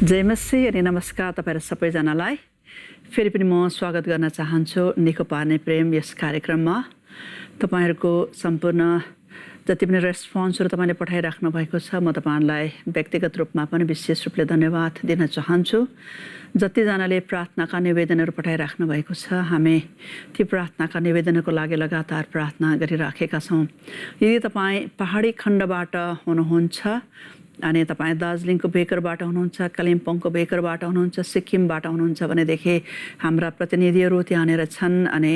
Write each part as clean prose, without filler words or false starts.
जय मसीह अनि नमस्कार तपाईहरु सबैजनालाई। फेरि पनि म स्वागत गर्न चाहन्छु निको पार्ने प्रेम यस कार्यक्रममा। तपाईहरुको सम्पूर्ण जति पनि रेस्पोन्सहरु तपाईले पठाइराख्नु भएको छ, म तपाईहरुलाई व्यक्तिगत रूपमा पनि विशेष रूपले धन्यवाद दिन चाहन्छु। जति जनाले प्रार्थनाका निवेदनहरु पठाइराख्नु भएको छ, हामी ती प्रार्थनाका निवेदनको लागि लगातार प्रार्थना गरिराखेका छौं। यदि तपाई पहाडी खण्डबाट हुनुहुन्छ अनि तपाई दार्जिलिङको बेकरबाट हुनुहुन्छ, कालिम्पोङको बेकरबाट हुनुहुन्छ, सिक्किमबाट हुनुहुन्छ भनेदेखि हाम्रा प्रतिनिधिहरू त्यहाँनेर छन् अनि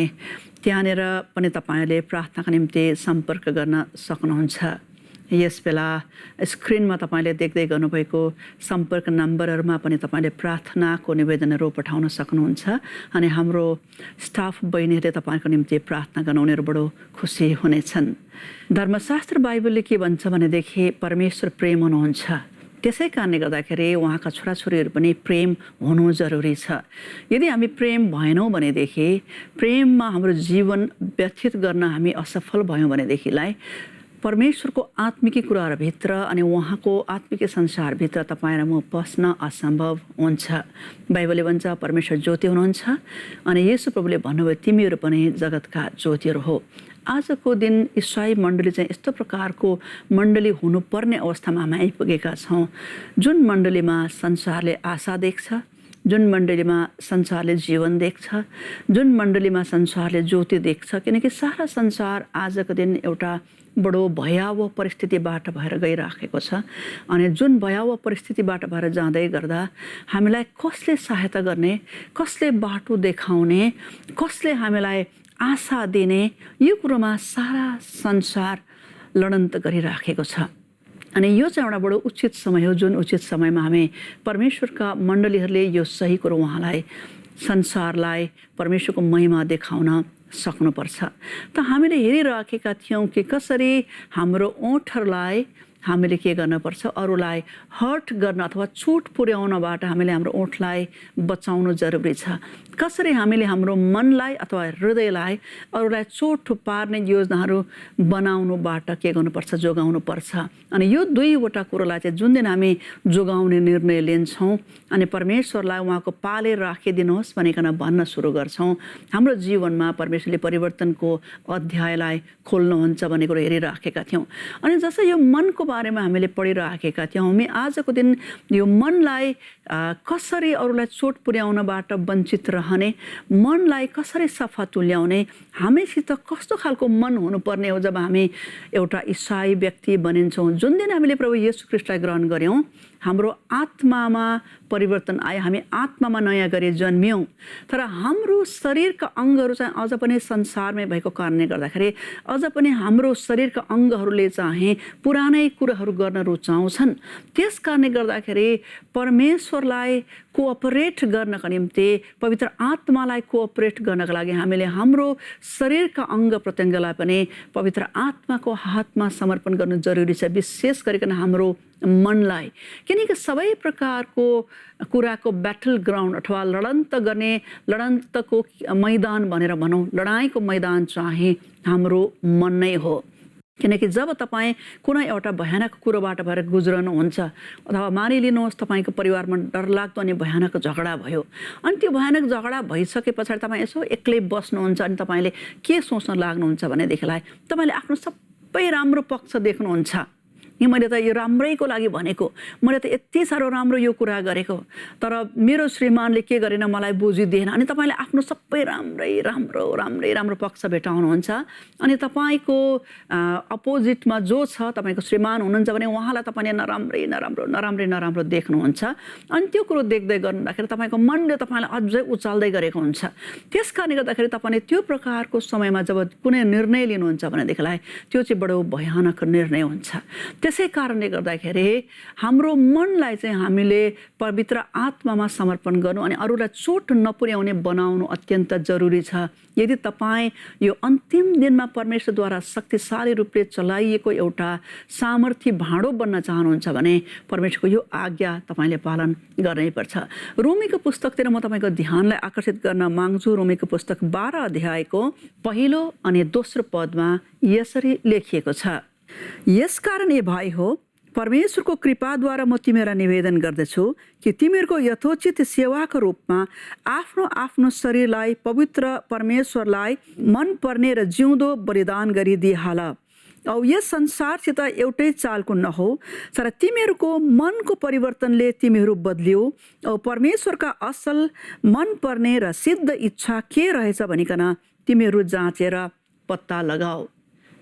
त्यहाँनेर पनि तपाईले प्रार्थनाका निम्ति सम्पर्क गर्न सक्नुहुन्छ। यस बेला स्क्रिनमा तपाईले देख्दै गर्नुभएको सम्पर्क नम्बरहरुमा पनि तपाईले प्रार्थनाको निवेदनहरु पठाउन सक्नुहुन्छ अनि हाम्रो स्टाफ बहिनीहरुले तपाईको निम्ति प्रार्थना गर्न उनीहरु बडो खुसी हुनेछन्। धर्मशास्त्र बाइबलले के भन्छ भनेदेखि परमेश्वर प्रेम हुनुहुन्छ। त्यसै कारणले गर्दाखेरि उहाँका छोराछोरीहरु पनि प्रेम हुनु जरुरी छ। यदि हामी प्रेम भएनौं भनेदेखि, प्रेममा हाम्रो जीवन व्यतीत गर्न हामी असफल भयौं भनेदेखिलाई परमेश्वरको आत्मिक कुराहरुभित्र अनि उहाँको आत्मिक संसारभित्र तपाईं र म पस्न असम्भव हुन्छ। बाइबलले भन्छ परमेश्वर ज्योति हुनुहुन्छ अनि येशू प्रभुले भन्नुभयो तिमीहरु पनि जगतका ज्योतिहरु हो। आजको दिन ईसाई मण्डली चाहिँ यस्तो प्रकारको मण्डली हुनुपर्ने अवस्थामा हामी आइपुगेका छौं, जुन मण्डलीमा संसारले आशा देख्छ, जुन मण्डलीमा संसारले जीवन देख्छ, जुन मण्डलीमा संसारले ज्योति देख्छ। किनकि सारा संसार आजको दिन एउटा बडो भयावह परिस्थितिबाट भएर गइराखेको छ अनि जुन भयावह परिस्थितिबाट भएर जाँदै गर्दा हामीलाई कसले सहायता गर्ने, कसले बाटो देखाउने, कसले हामीलाई आशा दिने, यो कुरोमा सारा संसार लडन्त गरिराखेको छ। अनि यो चाहिँ एउटा बडो उचित समय हो, जुन उचित समयमा हामी परमेश्वरका मण्डलीहरूले यो सही कुरो उहाँलाई संसारलाई परमेश्वरको महिमा देखाउन सक्नुपर्छ। त हामीले हेरिराखेका थियौं कि कसरी हाम्रो ओठहरुलाई हामीले के गर्न पर्छ, अरूलाई हर्ट गर्न अथवा चोट पुर्याउनबाट हामीले हाम्रो ओठलाई बचाउनु जरुरी छ। कसरी हामीले हाम्रो मनलाई अथवा हृदयलाई अरूलाई चोट पार्ने योजनाहरू बनाउनुबाट के गर्नुपर्छ, जोगाउनु पर्छ। अनि यो दुईवटा कुरोलाई चाहिँ जुन दिन हामी जोगाउने निर्णय लिन्छौं अनि परमेश्वरलाई उहाँको पाले राखिदिनुहोस् भनिकन भन्न सुरु गर्छौं, हाम्रो जीवनमा परमेश्वरले परिवर्तनको अध्यायलाई खोल्नुहुन्छ भन्ने कुरो हेरिराखेका थियौं। अनि जसै यो मनको बारेमा हामीले पढिराखेका थियौं, हामी आजको दिन यो मनलाई कसरी अरूलाई चोट पुर्याउनबाट वञ्चित रहने, मनलाई कसरी सफा तुल्याउने, हामीसित कस्तो खालको मन हुनुपर्ने हो जब हामी एउटा ईसाई व्यक्ति बनिन्छौं। जुन दिन हामीले प्रभु येशू ख्रीष्टलाई ग्रहण गर्यौं, हाम्रो आत्मामा परिवर्तन आयो, हामी आत्मामा नयाँ गरी जन्मियौं। तर हाम्रो शरीरका अंगहरू चाहिँ अझ पनि संसारमै भएको कारणले गर्दाखेरि अझ पनि हाम्रो शरीरका अंगहरूले चाहिँ पुरानै कुराहरू गर्न रुचाउँछन्। त्यस कारणले गर्दाखेरि परमेश्वरलाई कोअपरेट गर्नका निम्ति, पवित्र आत्मालाई कोअपरेट गर्नका लागि हामीले हाम्रो शरीरका अंग प्रत्यङ्गलाई पनि पवित्र आत्माको हातमा समर्पण गर्नु जरुरी छ, विशेष गरिकन हाम्रो मनलाई। किनकि सबै प्रकारको कुराको ब्याटल ग्राउन्ड अथवा लडन्त गर्ने, लडन्तको मैदान भनेर भनौं, लडाईँको मैदान चाहिँ हाम्रो मन नै हो। किनकि जब तपाईं कुनै एउटा भयानक कुरोबाट भएर गुज्रनुहुन्छ अथवा मानिलिनुहोस् तपाईको परिवारमा डरलाग्दो अनि भयानक झगडा भयो अनि त्यो भयानक झगडा भइसके पछाडि तपाईं यसो एक्लै बस्नुहुन्छ अनि तपाईले के सोच्न लाग्नुहुन्छ भनेदेखिलाई तपाईले आफ्नो सबै राम्रो पक्ष देख्नुहुन्छ। मैले त यो राम्रैको लागि भनेको, मैले त यति साह्रो राम्रो यो कुरा गरेको, तर मेरो श्रीमानले के गरेन मलाई बुझिदिएन। अनि तपाईले आफ्नो सबै राम्रो पक्ष भेटाउनुहुन्छ अनि तपाईको अपोजिटमा जो छ, तपाईको श्रीमान हुनुहुन्छ भने उहाँलाई तपाईले नराम्रो देख्नुहुन्छ। अनि त्यो कुरो देख्दै गर्दाखेरि तपाईको मनले तपाईलाई अझै उचाल्दै गरेको हुन्छ। त्यसकारणले गर्दाखेरि तपाईले त्यो प्रकारको समयमा जब कुनै निर्णय लिनुहुन्छ भनेदेखिलाई त्यो चाहिँ बडो भयानक निर्णय हुन्छ। त्यसै कारणले गर्दाखेरि हाम्रो मनलाई चाहिँ हामीले पवित्र आत्मामा समर्पण गर्नु अनि अरूलाई चोट नपुर्याउने बनाउनु अत्यन्त जरुरी छ। यदि तपाईं यो अन्तिम दिनमा परमेश्वरद्वारा शक्तिशाली रूपले चलाइएको एउटा सामर्थ्य भाँडो बन्न चाहनुहुन्छ भने परमेश्वरको यो आज्ञा तपाईले पालन गर्नै पर्छ। रोमीको पुस्तकतिर म तपाईको ध्यानलाई आकर्षित गर्न माग्छु। रोमीको पुस्तक 12 अध्यायको पहिलो अनि दोस्रो पदमा यसरी लेखिएको छ, यसकारण ए भाइ हो परमेश्वरको कृपाद्वारा म तिमीहरूलाई निवेदन गर्दछु कि तिमीहरूको यथोचित सेवाको रूपमा आफ्नो आफ्नो शरीरलाई पवित्र परमेश्वरलाई मनपर्ने र जिउँदो बलिदान गरिदिइहाल। औ यस संसारसित एउटै चालको नहो, तर तिमीहरूको मनको परिवर्तनले तिमीहरू बदलियो औ परमेश्वरका असल मनपर्ने र सिद्ध इच्छा के रहेछ भनिकन तिमीहरू जाँचेर पत्ता लगाऊ।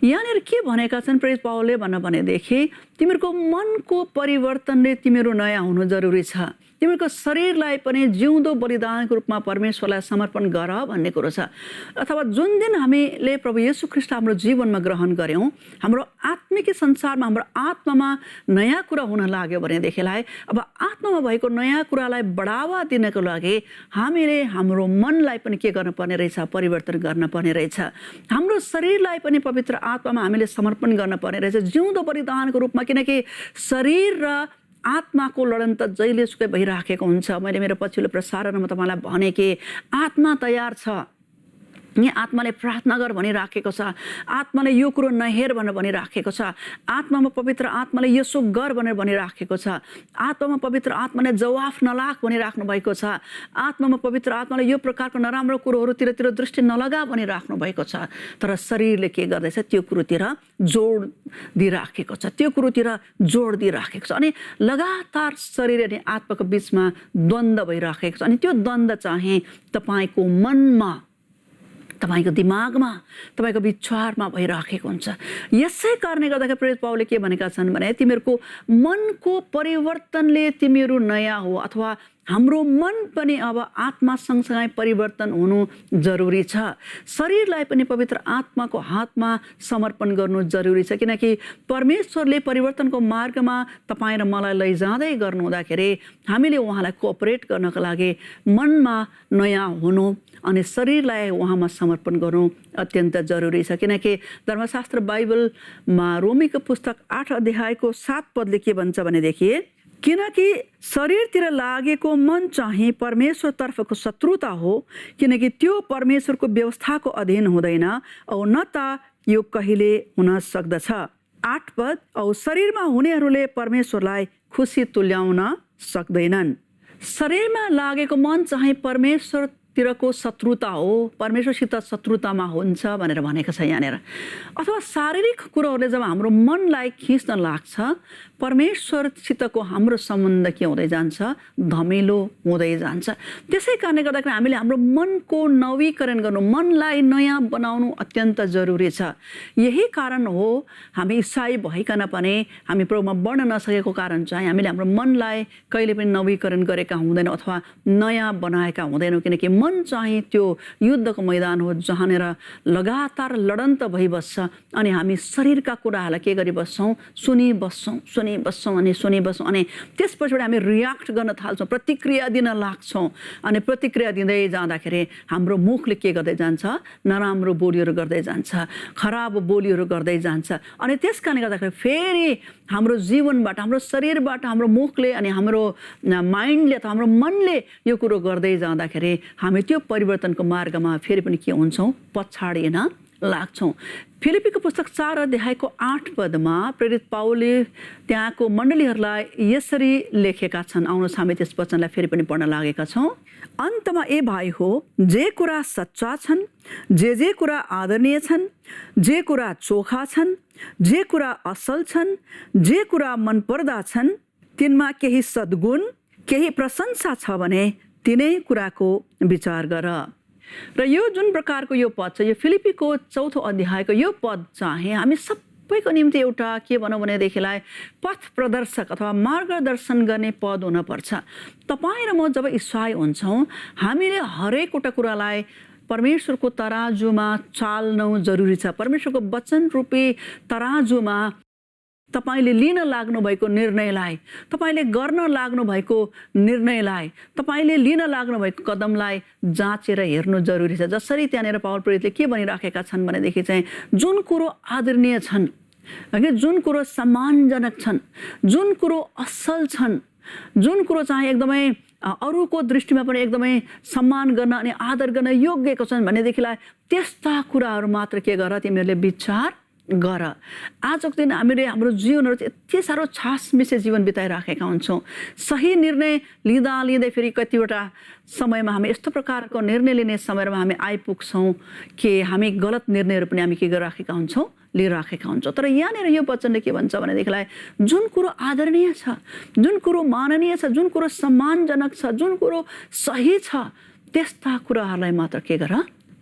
यहाँनिर के भनेका छन् प्रेरित पावलले भनेदेखि तिमीहरूको मनको परिवर्तनले तिमीहरू नयाँ हुनु जरुरी छ। तिमीहरूको शरीरलाई पनि जिउँदो बलिदानको रूपमा परमेश्वरलाई समर्पण गर भन्ने कुरो छ। अथवा जुन दिन हामीले प्रभु येशू ख्रीष्ट हाम्रो जीवनमा ग्रहण गर्यौं, हाम्रो आत्मिक संसारमा हाम्रो आत्मामा नयाँ कुरा हुन लाग्यो भनेदेखिलाई अब आत्मामा भएको नयाँ कुरालाई बढावा दिनको लागि हामीले हाम्रो मनलाई पनि के गर्न पर्ने रहेछ, परिवर्तन गर्न पर्ने रहेछ। हाम्रो शरीरलाई पनि पवित्र आत्मामा हामीले समर्पण गर्न पर्ने रहेछ जिउँदो बलिदानको रूपमा, किनकि शरीर र आत्माको लडन त जहिलेसुकै भइराखेको हुन्छ। मैले मेरो पछिल्लो प्रसारणमा तपाईँलाई भने कि आत्मा तयार छ, यहाँ आत्माले प्रार्थना गर भनिराखेको छ, आत्माले यो कुरो नहेर भनेर भनिराखेको छ, आत्मामा पवित्र आत्माले यसो गर भनेर भनिराखेको छ, आत्मामा पवित्र आत्माले जवाफ नलाग भनिराख्नु भएको छ, आत्मामा पवित्र आत्माले यो प्रकारको नराम्रो कुरोहरूतिर दृष्टि नलगा भनिराख्नु भएको छ। तर शरीरले के गर्दैछ, त्यो कुरोतिर जोड दिइराखेको छ, त्यो कुरोतिर जोड दिइराखेको छ। अनि लगातार शरीर अनि आत्माको बिचमा द्वन्द्व भइराखेको छ। अनि त्यो द्वन्द्व चाहिँ तपाईँको मनमा, तपाईको दिमागमा, तपाईको विचारमा भइराखेको हुन्छ। यसै कारणले गर्दाखेरि प्रेरित पावलले के भनेका छन् भने तिमीहरूको मनको परिवर्तनले तिमीहरू नयाँ हो, अथवा हाम्रो मन पनि अब आत्मा सँगसँगै परिवर्तन हुनु जरुरी छ। शरीरलाई पनि पवित्र आत्माको हातमा समर्पण गर्नु जरुरी छ, किनकि परमेश्वरले परिवर्तनको मार्गमा तपाईँ र मलाई लैजाँदै गर्नुहुँदाखेरि हामीले उहाँलाई कोअपरेट गर्नको लागि मनमा नयाँ हुनु अनि शरीरलाई उहाँमा समर्पण गर्नु अत्यन्त जरुरी छ। किनकि धर्मशास्त्र बाइबलमा रोमीको पुस्तक 8 अध्यायको 7 पदले के भन्छ भनेदेखि, किनकि शरीरतिर लागेको मन चाहिँ परमेश्वरतर्फको शत्रुता हो, किनकि त्यो परमेश्वरको व्यवस्थाको अधीन हुँदैन औ न त यो कहिले हुन सक्दछ। 8 पद, औ शरीरमा हुनेहरूले परमेश्वरलाई खुसी तुल्याउन सक्दैनन्। शरीरमा लागेको मन चाहिँ परमेश्वरतिरको शत्रुता हो, परमेश्वरसित शत्रुतामा हुन्छ भनेर भनेको छ यहाँनिर। अथवा शारीरिक कुरोहरूले जब हाम्रो मनलाई खिच्न लाग्छ, परमेश्वरसितको हाम्रो सम्बन्ध के हुँदै जान्छ, धमिलो हुँदै जान्छ। त्यसै कारणले गर्दाखेरि हामीले हाम्रो मनको नवीकरण गर्नु, मनलाई नयाँ बनाउनु अत्यन्त जरुरी छ। यही कारण हो हामी ईसाई भइकन पनि हामी प्रभुमा बढ्न नसकेको कारण चाहिँ हामीले हाम्रो मनलाई कहिले पनि नवीकरण गरेका हुँदैनौँ अथवा नयाँ बनाएका हुँदैनौँ, किनकि मन चाहिँ त्यो युद्धको मैदान हो जहाँनिर लगातार लडन्त भइबस्छ अनि हामी शरीरका कुराहरूलाई के गरिबस्छौँ, सुनिबस्छौँ अनि त्यसपछि हामी रियाक्ट गर्न थाल्छौँ, प्रतिक्रिया दिन लाग्छौँ। अनि प्रतिक्रिया दिँदै जाँदाखेरि हाम्रो मुखले के गर्दै जान्छ, नराम्रो बोलीहरू गर्दै जान्छ, खराब बोलीहरू गर्दै जान्छ। अनि त्यस कारणले गर्दाखेरि फेरि हाम्रो जीवनबाट, हाम्रो शरीरबाट, हाम्रो मुखले अनि हाम्रो माइन्डले अथवा हाम्रो मनले यो कुरो गर्दै जाँदाखेरि हामी त्यो परिवर्तनको मार्गमा फेरि पनि के हुन्छौँ, पछाडिन लाग्छौँ। फिलिपीको पुस्तक 4 अध्यायको 8 पदमा प्रेरित पावलले त्यहाँको मण्डलीहरूलाई यसरी लेखेका छन्। आउनुहोस् हामी त्यस वचनलाई फेरि पनि पढ्न लागेका छौँ। अन्तमा ए भाइ हो, जे कुरा सच्चा छन्, जे कुरा आदरणीय छन्, जे कुरा चोखा छन्, जे कुरा असल छन्, जे कुरा मनपर्दा छन्, तिनमा केही सद्गुण, केही प्रशंसा छ भने तिनै कुराको विचार गर। र यो जुन प्रकारको यो पद छ, यो फिलिपीको 4 अध्यायको यो पद चाहिँ हामी सबैको निम्ति एउटा के भनौँ भनेदेखिलाई पथ प्रदर्शक अथवा मार्गदर्शन गर्ने पद हुनपर्छ। तपाईँ र म जब ईसाई हुन्छौँ, हामीले हरेकवटा कुरालाई परमेश्वरको तराजुमा चाल्नु जरुरी छ। परमेश्वरको वचन रूपी तराजुमा तपाईले लिन लाग्नु भएको निर्णयलाई, तपाईले गर्न लाग्नु भएको निर्णयलाई, तपाईले लिन लाग्नु भएको कदमलाई जाँचेर हेर्नु जरुरी छ। जसरी त्यहाँनिर पावल प्रेरितले के भनिराखेका छन् भनेदेखि चाहिँ जुन कुरो आदरणीय छन्, जुन कुरो सम्मानजनक छन्, जुन कुरो असल छन्, जुन कुरो चाहिँ एकदमै अरूको दृष्टिमा पनि एकदमै सम्मान गर्न अनि आदर गर्न योग्यको छन् भनेदेखिलाई त्यस्ता कुराहरू मात्र के गर, तिमीहरूले विचार गर। आजको दिन हामीले हाम्रो जीवनहरू चाहिँ यति साह्रो छासमिसे जीवन बिताइराखेका हुन्छौँ। सही निर्णय लिँदै फेरि कतिवटा समयमा हामी यस्तो प्रकारको निर्णय लिने समयमा हामी आइपुग्छौँ कि हामी गलत निर्णयहरू पनि हामी के गरिराखेका हुन्छौँ, लिइराखेका हुन्छौँ। तर यहाँनिर यो वचनले के भन्छ भनेदेखिलाई जुन कुरो आदरणीय छ, जुन कुरो माननीय छ, जुन कुरो सम्मानजनक छ, जुन कुरो सही छ, त्यस्ता कुराहरूलाई मात्र के गर,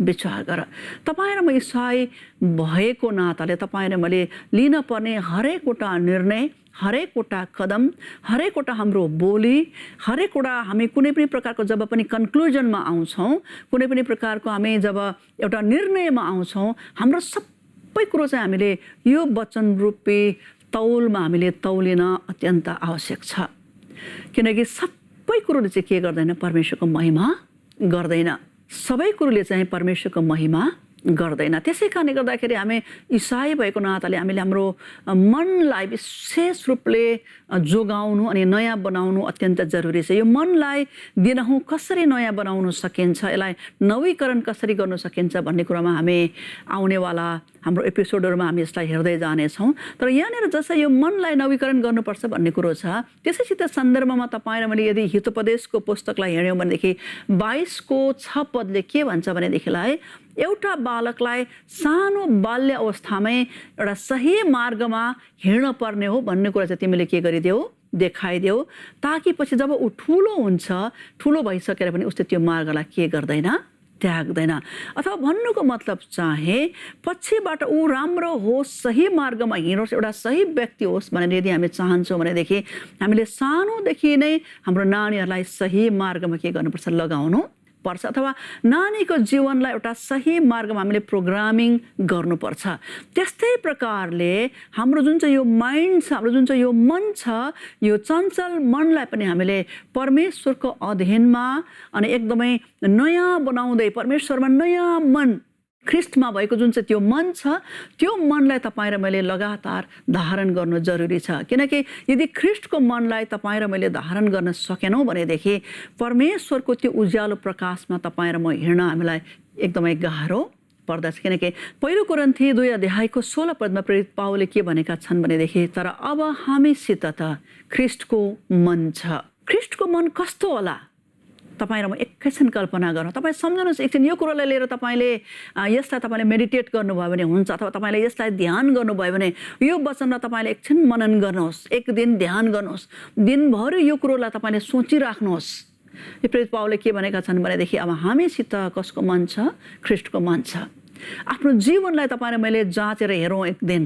विचार गर। तपाईँ र म इसाई भएको नाताले तपाईँ र मैले लिन पर्ने हरेकवटा निर्णय, हरेकवटा कदम, हरेकवटा हाम्रो बोली, हरेकवटा हामी कुनै पनि प्रकारको जब पनि कन्क्लुजनमा आउँछौँ, कुनै पनि प्रकारको हामी जब एउटा निर्णयमा आउँछौँ, हाम्रो सबै कुरो चाहिँ हामीले यो वचन रूपी तौलमा हामीले तौलिन अत्यन्त आवश्यक छ। किनकि सबै कुरोले चाहिँ के गर्दैन, परमेश्वरको महिमा गर्दैन। सबै कुरोले चाहिँ परमेश्वरको महिमा गर्दैन। त्यसै कारणले गर्दाखेरि हामी इसाई भएको नाताले हामीले हाम्रो मनलाई विशेष रूपले जोगाउनु अनि नयाँ बनाउनु अत्यन्त जरुरी छ। यो मनलाई दिनहुँ कसरी नयाँ बनाउन सकिन्छ, यसलाई नवीकरण कसरी गर्न सकिन्छ भन्ने कुरामा हामी आउनेवाला हाम्रो एपिसोडहरूमा हामी यसलाई हेर्दै जानेछौँ। तर यहाँनिर जसै यो मनलाई नवीकरण गर्नुपर्छ भन्ने कुरो छ, त्यसैसित सन्दर्भमा तपाईँ र मैले यदि हितोपदेशको पुस्तकलाई हेऱ्यौँ भनेदेखि 22को 6 पदले के भन्छ भनेदेखिलाई एउटा बालकलाई सानो बाल्य अवस्थामै एउटा सही मार्गमा हिँड्न पर्ने हो भन्ने कुरा चाहिँ तिमीले के गरिदेऊ, देखाइदेऊ, ताकि पछि जब ऊ ठुलो हुन्छ, ठुलो भइसकेर पनि उसले त्यो मार्गलाई के गर्दैन, त्याग्दैन। अथवा भन्नुको मतलब चाहे पछिबाट ऊ राम्रो होस्, सही मार्गमा हिँडोस्, एउटा सही व्यक्ति होस् भनेर यदि हामी चाहन्छौँ भनेदेखि हामीले सानोदेखि नै हाम्रो नानीहरूलाई सही मार्गमा के गर्नुपर्छ, लगाउनु पर्छ। अथवा नानीको जीवनलाई एउटा सही मार्गमा हामीले प्रोग्रामिङ गर्नुपर्छ। त्यस्तै प्रकारले हाम्रो जुन चाहिँ यो माइन्ड छ, हाम्रो जुन चाहिँ यो मन छ, यो चञ्चल मनलाई पनि हामीले परमेश्वरको अधीनमा अनि एकदमै नयाँ बनाउँदै परमेश्वरमा नयाँ मन ख्रिस्टमा भएको जुन चाहिँ त्यो मन छ, त्यो मनलाई तपाईँ र मैले लगातार धारण गर्नु जरुरी छ। किनकि यदि ख्रिस्टको मनलाई तपाईँ र मैले धारण गर्न सकेनौँ भनेदेखि परमेश्वरको त्यो उज्यालो प्रकाशमा तपाईँ र म हिँड्न हामीलाई एकदमै गाह्रो पर्दछ। किनकि 1 कोरिन्थी 2:16 पदमा प्रेरित पावलले के भनेका छन् भनेदेखि तर अब हामीसित त ख्रिस्टको मन छ। ख्रिस्टको मन कस्तो होला तपाईँ र म एकैछिन कल्पना गर्नु। तपाईँ सम्झनुहोस् एकछिन यो कुरोलाई लिएर तपाईँले यसलाई तपाईँले मेडिटेट गर्नुभयो भने हुन्छ, अथवा तपाईँले यसलाई ध्यान गर्नुभयो भने यो वचनलाई तपाईँले एकछिन मनन गर्नुहोस्, एक दिन ध्यान गर्नुहोस्, दिनभरि यो कुरोलाई तपाईँले सोचिराख्नुहोस्। यो प्रेरित पावलले के भनेका छन् भनेदेखि अब हामीसित कसको मन छ, ख्रिस्टको मन छ। आफ्नो जीवनलाई तपाईँ र मैले जाँचेर हेरौँ एक दिन,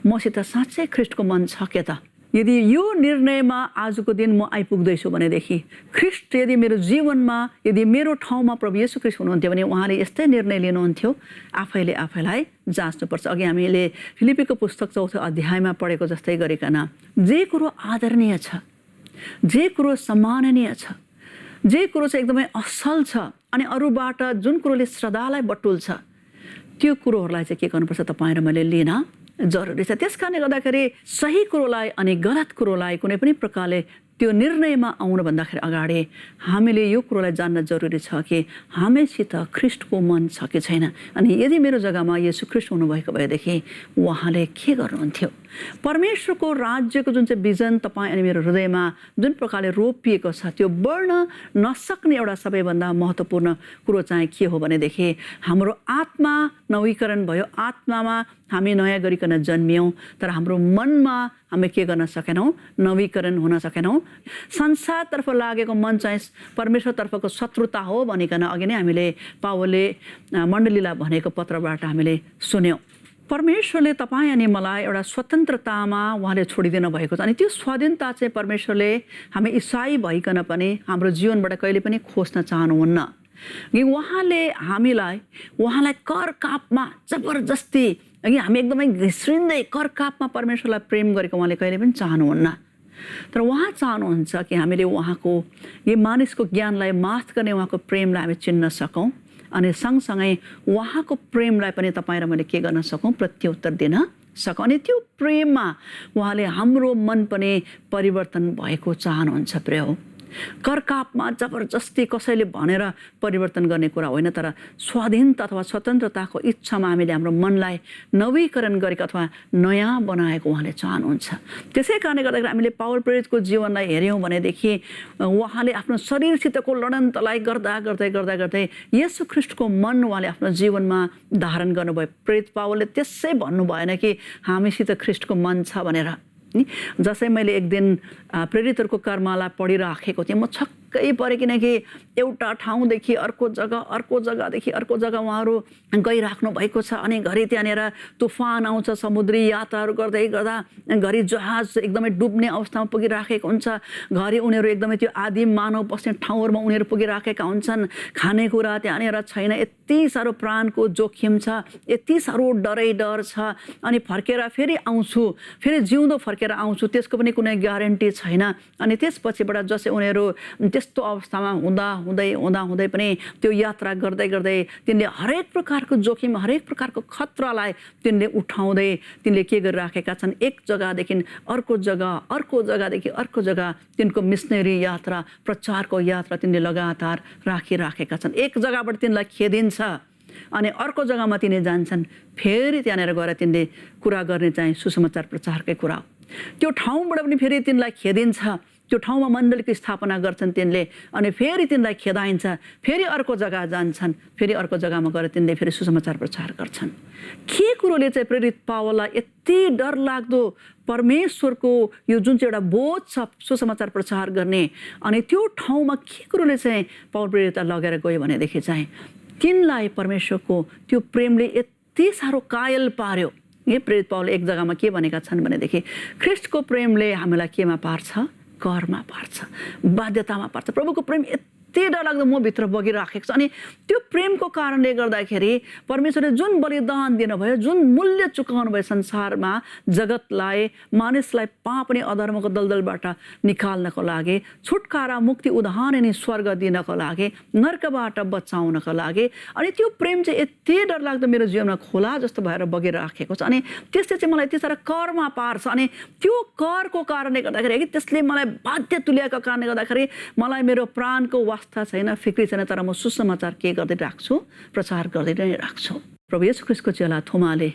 मसित साँच्चै ख्रिस्टको मन छ के त। यदि यो निर्णयमा आजको दिन म आइपुग्दैछु भनेदेखि ख्रिस्ट यदि मेरो जीवनमा, यदि मेरो ठाउँमा प्रभु येशू ख्रिस्ट हुनुहुन्थ्यो भने उहाँले यस्तै निर्णय लिनुहुन्थ्यो, आफैले आफैलाई जाँच्नुपर्छ। अघि हामीले फिलिपीको पुस्तक 4औं अध्यायमा पढेको जस्तै गरिकन जे कुरो आदरणीय छ, जे कुरो सम्माननीय छ, जे कुरो चाहिँ एकदमै असल छ अनि अरूबाट जुन कुरोले श्रद्धालाई बटुल्छ, त्यो कुरोहरूलाई चाहिँ के गर्नुपर्छ, तपाईँ र मैले लिन जरुरी छ। त्यस कारणले गर्दाखेरि सही कुरोलाई अनि गलत कुरोलाई कुनै पनि प्रकारले त्यो निर्णयमा आउनु भन्दाखेरि अगाडि हामीले यो कुरोलाई जान्न जरुरी छ कि हामीसित ख्रिस्टको मन छ कि छैन। अनि यदि मेरो जग्गामा येशू ख्रिस्ट हुनुभएको भएदेखि उहाँले के गर्नुहुन्थ्यो, परमेश्वरको राज्यको जुन चाहिँ विजन तपाईँ अनि मेरो हृदयमा जुन प्रकारले रोपिएको छ, त्यो बढ्न नसक्ने एउटा सबैभन्दा महत्त्वपूर्ण कुरो चाहिँ के हो भनेदेखि हाम्रो आत्मा नवीकरण भयो, आत्मामा हामी नयाँ गरिकन जन्मियौँ, तर हाम्रो मनमा हामी के गर्न सकेनौँ, नवीकरण हुन सकेनौँ। संसारतर्फ लागेको मन चाहिँ परमेश्वरतर्फको शत्रुता हो भनिकन अघि नै हामीले पावलले मण्डलीलाई भनेको पत्रबाट हामीले सुन्यौँ। परमेश्वरले तपाईँ अनि मलाई एउटा स्वतन्त्रतामा उहाँले छोडिदिनु भएको छ। अनि त्यो स्वाधीनता चाहिँ परमेश्वरले हामी इसाई भइकन पनि हाम्रो जीवनबाट कहिले पनि खोज्न चाहनुहुन्न। कि उहाँले उहाँलाई करकापमा जबरजस्ती अघि हामी एकदमै घिस्रिँदै करकापमा परमेश्वरलाई प्रेम गरेको उहाँले कहिले पनि चाहनुहुन्न। तर उहाँ चाहनुहुन्छ कि हामीले उहाँको यो मानिसको ज्ञानलाई माथ गर्ने उहाँको प्रेमलाई हामी चिन्न सकौँ अनि सँगसँगै उहाँको प्रेमलाई पनि तपाईँ र मैले के गर्न सकौँ, प्रत्युत्तर दिन सकौँ। अनि त्यो प्रेममा उहाँले हाम्रो मन पनि परिवर्तन भएको चाहनुहुन्छ। प्रिय हो, करकापमा जबरजस्ती कसैले भनेर परिवर्तन गर्ने कुरा होइन, तर स्वाधीनता अथवा स्वतन्त्रताको इच्छामा हामीले हाम्रो मनलाई नवीकरण गरेको अथवा नयाँ बनाएको उहाँले चाहनुहुन्छ। त्यसै कारणले गर्दाखेरि हामीले पावल प्रेरितको जीवनलाई हेऱ्यौँ भनेदेखि उहाँले आफ्नो शरीरसितको लडन्तलाई गर्दा गर्दै गर्दा गर्दै येशू ख्रीष्टको मन उहाँले आफ्नो जीवनमा धारण गर्नुभयो। प्रेरित पावलले त्यसै भन्नु भएन कि हामीसित ख्रीष्टको मन छ भनेर। जसै मैले एक दिन प्रेरितहरूको कर्मलाई पढिराखेको थिएँ, म छक्कै परेँ, किनकि एउटा ठाउँदेखि अर्को जग्गादेखि अर्को जग्गा उहाँहरू गइराख्नु भएको छ। अनि घरि त्यहाँनिर तुफान आउँछ, समुद्री यात्राहरू गर्दै गर्दा घरि जहाज एकदमै डुब्ने अवस्थामा पुगिराखेको हुन्छ, घरि उनीहरू एकदमै त्यो आदि मानव बस्ने ठाउँहरूमा उनीहरू पुगिराखेका हुन्छन्। खानेकुरा त्यहाँनिर छैन, यति साह्रो प्राणको जोखिम छ, यति साह्रो डरै डर छ। अनि फर्केर फेरि आउँछु, फेरि जिउँदो फर्केर आउँछु, त्यसको पनि कुनै ग्यारेन्टी छैन। अनि त्यसपछिबाट जसै उनीहरू त्यस्तो अवस्थामा हुँदै पनि त्यो यात्रा गर्दै गर्दै तिनले हरेक प्रकारको जोखिम, हरेक प्रकारको खतरालाई तिनले उठाउँदै तिनले के गरिराखेका छन्, एक जग्गादेखि अर्को जग्गादेखि अर्को जग्गा तिनको मिसनरी यात्रा, प्रचारको यात्रा तिनले लगातार राखिराखेका छन्। एक जग्गाबाट तिनलाई खेदिन्छ अनि अर्को जग्गामा तिनी जान्छन्, फेरि त्यहाँनिर गएर तिनले कुरा गर्ने चाहिँ सुसमाचार प्रचारकै कुरा हो। त्यो ठाउँबाट पनि फेरि तिनलाई खेदिन्छ, त्यो ठाउँमा मण्डलीको स्थापना गर्छन् तिनले, अनि फेरि तिनलाई खेदाइन्छ, फेरि अर्को जग्गा जान्छन्, फेरि अर्को जग्गामा गएर तिनले फेरि सुसमाचार प्रचार गर्छन्। के कुरोले चाहिँ प्रेरित पावललाई यति डरलाग्दो परमेश्वरको यो जुन चाहिँ एउटा बोझ छ सुसमाचार प्रचार गर्ने, अनि त्यो ठाउँमा के कुरोले चाहिँ पावल प्रेरितलाई लगेर गयो भनेदेखि चाहिँ तिनलाई परमेश्वरको त्यो प्रेमले यति साह्रो कायल पार्यो। ये प्रेरित पावलले एक जग्गामा के भनेका छन् भनेदेखि ख्रीष्टको प्रेमले हामीलाई केमा पार्छ, करमा पार्छ, बाध्यतामा पार्छ। प्रभुको प्रेम यति डरलाग्दो म भित्र बगिराखेको छ। अनि त्यो प्रेमको कारणले गर्दाखेरि परमेश्वरले जुन बलिदान दिनुभयो, जुन मूल्य चुकाउनु भयो संसारमा जगतलाई, मानिसलाई पाप अनि अधर्मको दलदलबाट निकाल्नको लागि, छुटकारा मुक्ति उद्धार अनि स्वर्ग दिनको लागि, नर्कबाट बचाउनको लागि। अनि त्यो प्रेम चाहिँ यति डरलाग्दो मेरो जीवनमा खोला जस्तो भएर बगिराखेको छ। अनि त्यसले चाहिँ मलाई यति साह्रो करमा पार्छ। अनि त्यो करको कारणले गर्दाखेरि त्यसले मलाई बाध्य तुल्याएको कारणले गर्दाखेरि मलाई मेरो प्राणको वास्ता छैन, फिक्री छैन, तर म सुसमाचार के गर्दै राख्छु, प्रचार गर्दै नै राख्छु। प्रभु येशू ख्रीष्टको चेला थोमाले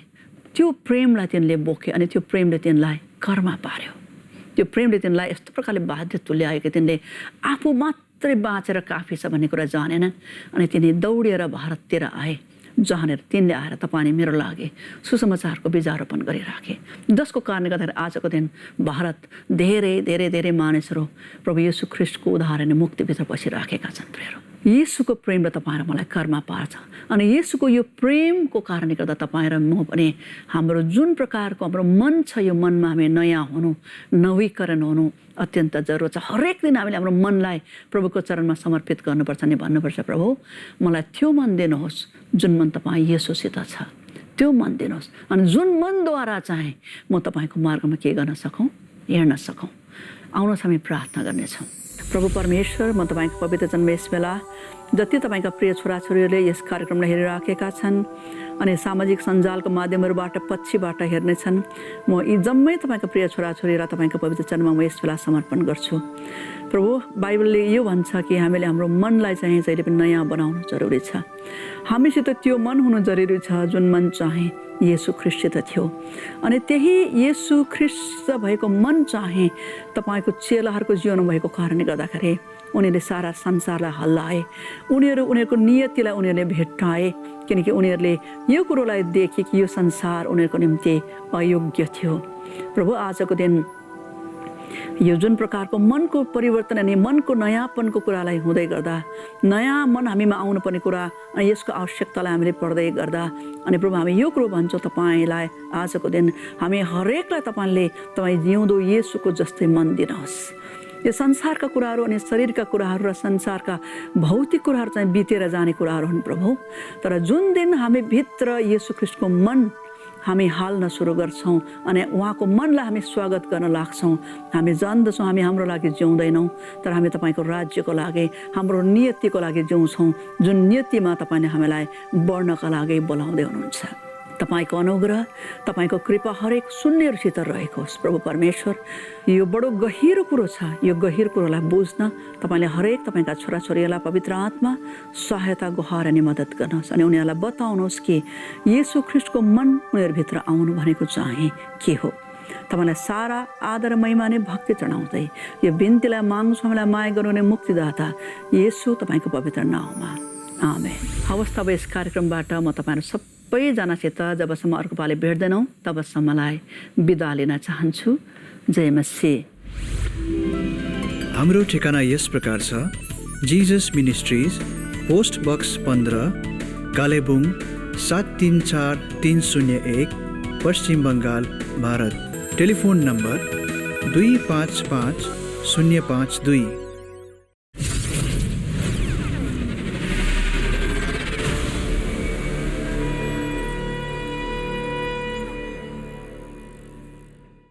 त्यो प्रेमलाई तिनले बोके अनि त्यो प्रेमले तिनलाई करमा पार्यो। त्यो प्रेमले तिनलाई यस्तो प्रकारले बाध्य तुल्यायो कि तिनले आफू मात्रै बाँचेर काफी छ भन्ने कुरा जानेनन्। अनि तिनी दौडिएर भारततिर आए, जहाँनिर तिनले आएर तपाईँ मेरो लागि सुसमाचारको बीजारोपण गरिराखे, जसको कारणले गर्दाखेरि आजको दिन भारत धेरै धेरै धेरै मानिसहरू प्रभु येशू ख्रीष्टको उद्धार अनि मुक्तिभित्र बसिराखेका छन्। प्रियहरू, येशूको प्रेमले तपाईँ र मलाई करमा पार्छ। अनि येशूको यो प्रेमको कारणले गर्दा तपाईँ र म पनि हाम्रो जुन प्रकारको हाम्रो मन छ, यो मनमा हामी नयाँ हुनु, नवीकरण हुनु अत्यन्त जरुरत छ। हरेक दिन हामीले हाम्रो मनलाई प्रभुको चरणमा समर्पित गर्नुपर्छ अनि भन्नुपर्छ, प्रभु मलाई त्यो मन दिनुहोस् जुन मन तपाईँ येशूसित छ, त्यो मन दिनुहोस्। अनि जुन मनद्वारा चाहिँ म तपाईँको मार्गमा के गर्न सकौँ, हेर्न सकौँ। आउनुहोस् हामी प्रार्थना गर्नेछौँ। प्रभु परमेश्वर, म तपाईँको पवित्र जन्म यस बेला जति तपाईँका प्रिय छोराछोरीहरूले यस कार्यक्रमलाई हेरिराखेका छन् अनि सामाजिक सञ्जालको माध्यमहरूबाट पछिबाट हेर्नेछन्, म यी जम्मै तपाईँको प्रिय छोराछोरी र तपाईँको पवित्र चरणमा म यस बेला समर्पण गर्छु। प्रभु, बाइबलले यो भन्छ कि हामीले हाम्रो मनलाई चाहिँ जहिले पनि नयाँ बनाउनु जरुरी छ। हामीसित त्यो मन हुनु जरुरी छ जुन मन चाहिँ येशू ख्रीष्टसित थियो। अनि त्यही येशू ख्रीष्ट भएको मन चाहिँ तपाईँको चेलाहरूको जीवनमा भएको कारणले गर्दाखेरि उनीहरूले सारा संसारलाई हल्लाए, उनीहरूको नियतिलाई उनीहरूले भेट्टाए, किनकि उनीहरूले यो कुरोलाई देखे कि यो संसार उनीहरूको निम्ति अयोग्य थियो। प्रभु, आजको दिन यो जुन प्रकारको मनको परिवर्तन अनि मनको नयाँपनको कुरालाई हुँदै गर्दा, नयाँ मन हामीमा आउनुपर्ने कुरा अनि यसको आवश्यकतालाई हामीले पढ्दै गर्दा, अनि प्रभु हामी यो कुरो भन्छौँ तपाईँलाई आजको दिन हामी हरेकलाई तपाईँ जिउँदो येशूको जस्तै मन दिनुहोस्। यो संसारका कुराहरू अनि शरीरका कुराहरू र संसारका भौतिक कुराहरू चाहिँ बितेर जाने कुराहरू हुन् प्रभु, तर जुन दिन हामी भित्र येशू ख्रीष्टको मन हामी हाल्न सुरु गर्छौँ अनि उहाँको मनलाई हामी स्वागत गर्न लाग्छौँ, हामी जान्दछौँ हामी हाम्रो लागि जिउँदैनौँ, तर हामी तपाईँको राज्यको लागि, हाम्रो नियतिको लागि जिउँछौँ, जुन नियतिमा तपाईँले हामीलाई बढ्नका लागि बोलाउँदै हुनुहुन्छ। तपाईँको अनुग्रह, तपाईँको कृपा हरेक सुन्नेहरूसित रहेको होस्। प्रभु परमेश्वर, यो बडो गहिरो कुरो छ। यो गहिरो कुरोलाई बुझ्न तपाईँले हरेक तपाईँका छोराछोरीहरूलाई पवित्र आत्मा सहायता गुहार अनि मद्दत गर्नुहोस् अनि उनीहरूलाई बताउनुहोस् कि येशू ख्रीष्टको मन उनीहरूभित्र आउनु भनेको चाहिँ के हो। तपाईँलाई सारा आदर महिमा नै भक्ति चढाउँदै यो बिन्तीलाई माग्छु, हामीलाई माया गर्नुहुने मुक्तिदाता येशू तपाईँको पवित्र नाउँमा, आमेन। हवस्, तब यस कार्यक्रमबाट म तपाईँहरू सबैजनासित जबसम्म अर्को पालि भेट्दैनौँ तबसम्मलाई बिदा लिन चाहन्छु। जय मसीह। हाम्रो ठेगाना यस प्रकार छ: Jesus ministries, post box 15, Kalimpong 734301, पश्चिम बङ्गाल, भारत। Telephone number 255052।